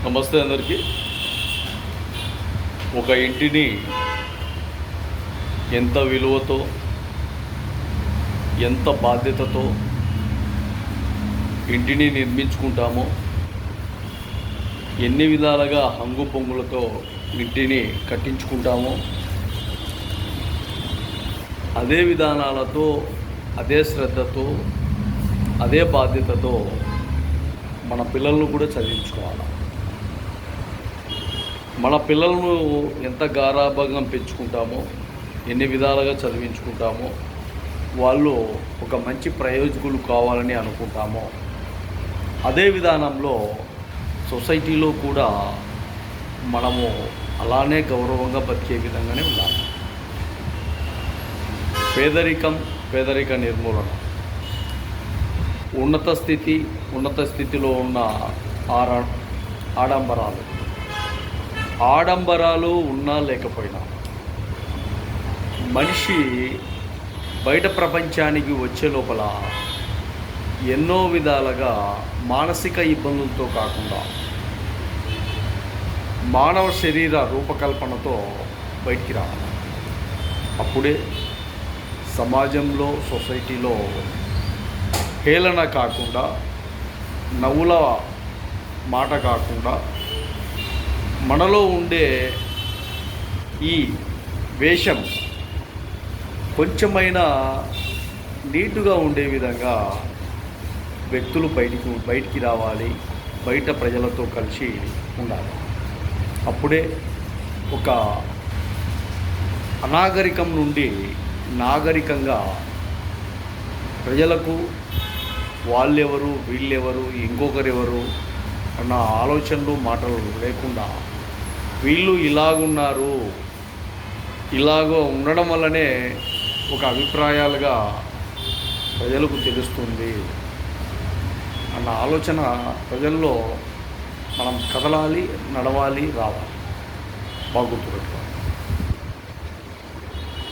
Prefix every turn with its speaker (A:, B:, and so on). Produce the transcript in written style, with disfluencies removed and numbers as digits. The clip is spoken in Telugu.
A: నమస్తే అందరికీ. ఒక ఇంటిని ఎంత విలువతో, ఎంత బాధ్యతతో ఇంటిని నిర్మించుకుంటామో, ఎన్ని విధాలుగా హంగు పొంగులతో ఇంటిని కట్టించుకుంటామో, అదే విధానాలతో, అదే శ్రద్ధతో, అదే బాధ్యతతో మన పిల్లలను కూడా చదివించుకోవాలి. మన పిల్లలను ఎంత గారాబంగా పెంచుకుంటామో, ఎన్ని విధాలుగా చదివించుకుంటామో, వాళ్ళు ఒక మంచి ప్రయోజకులు కావాలని అనుకుంటామో, అదే విధానంలో సొసైటీలో కూడా మనము అలానే గౌరవంగా బతికే విధంగానే ఉండాలి. పేదరిక నిర్మూలన, ఉన్నత స్థితిలో ఉన్న ఆడంబరాలు ఉన్నా లేకపోయినా మనిషి బయట ప్రపంచానికి వచ్చే లోపల ఎన్నో విధాలుగా మానసిక ఇబ్బందులతో కాకుండా మానవ శరీర రూపకల్పనతో బయటికి రావాలి. అప్పుడే సమాజంలో, సొసైటీలో హేళన కాకుండా, నవ్వుల మాట కాకుండా, మనలో ఉండే ఈ వేషం కొంచెమైనా నీటుగా ఉండే విధంగా వ్యక్తులు బయటికి రావాలి, బయట ప్రజలతో కలిసి ఉండాలి. అప్పుడే ఒక అనాగరికం నుండి నాగరికంగా ప్రజలకు వాళ్ళెవరు, వీళ్ళెవరు, ఇంకొకరెవరు అన్న ఆలోచనలు, మాటలు లేకుండా వీళ్ళు ఇలాగున్నారు, ఇలాగో ఉండడం వల్లనే ఒక అభిప్రాయాలుగా ప్రజలకు తెలుస్తుంది అన్న ఆలోచన ప్రజల్లో మనం కదలాలి, నడవాలి, రావాలి. బాగుంటుంది.